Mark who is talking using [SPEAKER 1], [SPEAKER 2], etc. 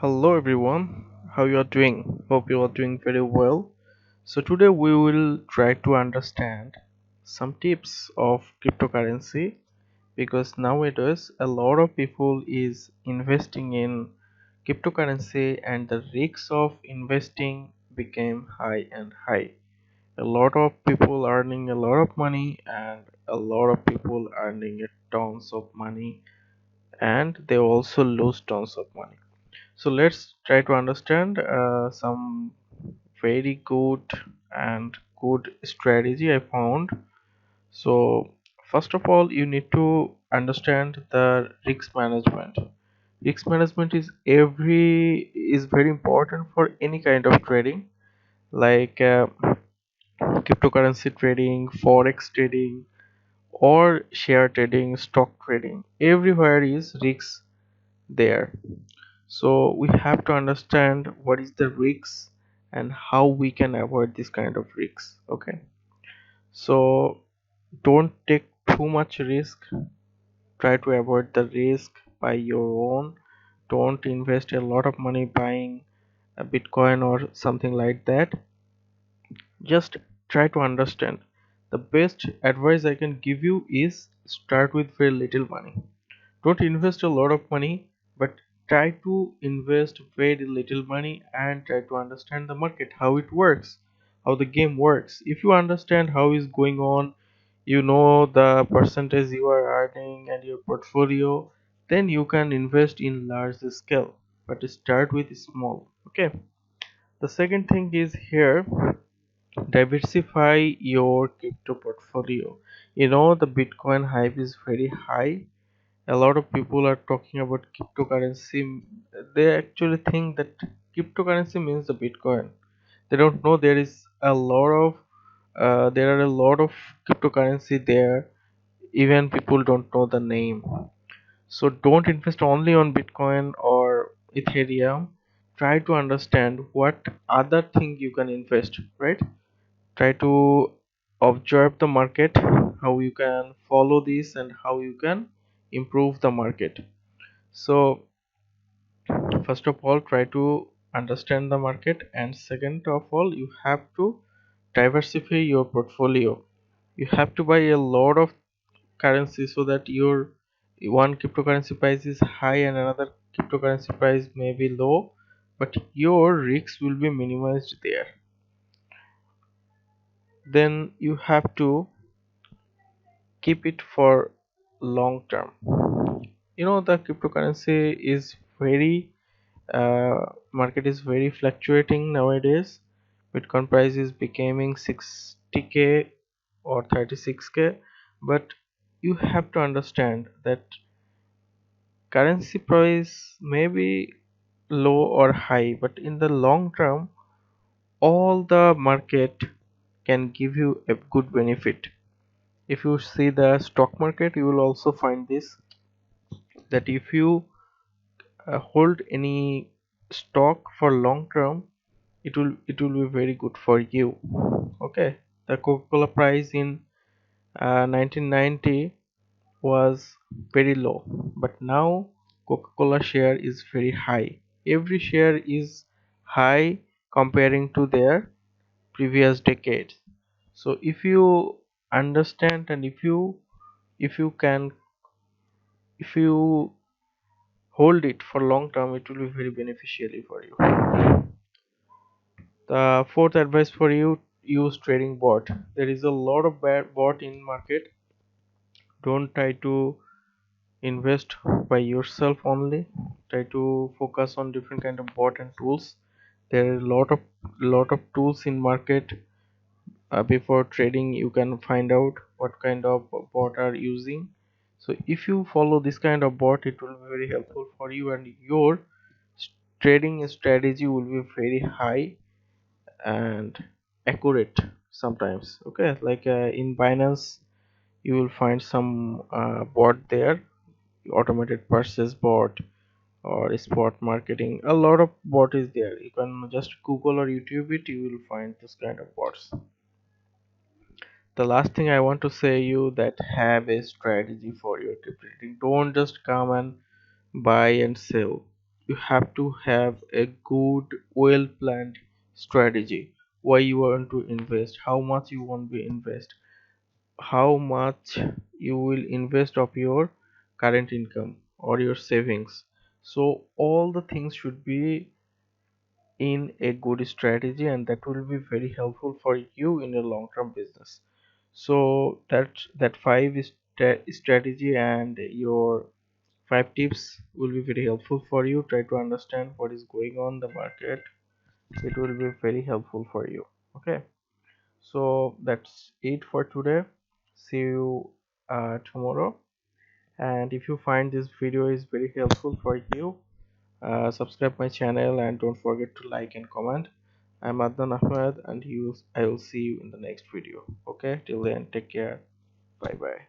[SPEAKER 1] Hello everyone, how you are doing? Hope you are doing very well. So today we will try to understand some tips of cryptocurrency because nowadays a lot of people is investing in cryptocurrency and the risks of investing became high and high. A lot of people earning a lot of money and a lot of people earning tons of money, and they also lose tons of money. So let's try to understand some very good and good strategy I found. So first of all, you need to understand the risk management. Risk management is very important for any kind of trading, like cryptocurrency trading, forex trading, or share trading, stock trading. Everywhere is risks there. So we have to understand what is the risks and how we can avoid this kind of risks. Okay, so don't take too much risk. Try to avoid the risk by your own. Don't invest a lot of money buying a bitcoin or something like that. Just try to understand. The best advice I can give you is start with very little money. Don't invest a lot of money, but try to invest very little money and try to understand the market, how it works, how the game works. If you understand how is going on, you know the percentage you are earning and your portfolio, then you can invest in large scale, but start with small. Okay, the second thing is here, diversify your crypto portfolio. You know the bitcoin hype is very high. A lot of people are talking about cryptocurrency. They actually think that cryptocurrency means the bitcoin. They don't know there are a lot of cryptocurrency there. Even people don't know the name. So don't invest only on bitcoin or ethereum. Try to understand what other thing you can invest, right? Try to observe the market, how you can follow this and how you can improve the market. So first of all, try to understand the market, and second of all, you have to diversify your portfolio. You have to buy a lot of currency so that your one cryptocurrency price is high and another cryptocurrency price may be low, but your risks will be minimized there. Then you have to keep it for long term. You know the cryptocurrency is very market is very fluctuating nowadays. Bitcoin price is becoming 60k or 36k, but you have to understand that currency price may be low or high, but in the long term all the market can give you a good benefit. If you see the stock market, you will also find this, that if you hold any stock for long term, it will be very good for you. Okay, the coca-cola price in 1990 was very low, but now coca-cola share is very high. Every share is high comparing to their previous decades. So if you understand, and if you can, if you hold it for long term, it will be very beneficial for you. The fourth advice for you, use trading bot. There is a lot of bad bot in market. Don't try to invest by yourself only. Try to focus on different kind of bot and tools. There are a lot of tools in market. Before trading, you can find out what kind of bot are using. So if you follow this kind of bot, it will be very helpful for you, and your trading strategy will be very high and accurate sometimes. Okay, like in binance you will find some bot there, automated purchase bot or spot marketing. A lot of bot is there. You can just google or youtube it, you will find this kind of bots. The last thing I want to say you, that have a strategy for your crypto trading. Don't just come and buy and sell. you have to have a good well planned strategy. Why you want to invest, how much you want to invest, how much you will invest of your current income or your savings. So all the things should be in a good strategy, and that will be very helpful for you in a long term business. So that five is strategy and your five tips will be very helpful for you. Try to understand what is going on in the market. It will be very helpful for you. Okay, so that's it for today. See you tomorrow. And if you find this video is very helpful for you, subscribe my channel and don't forget to like and comment. I'm Adnan Ahmed, and I will see you in the next video. Okay, till then, take care. Bye bye.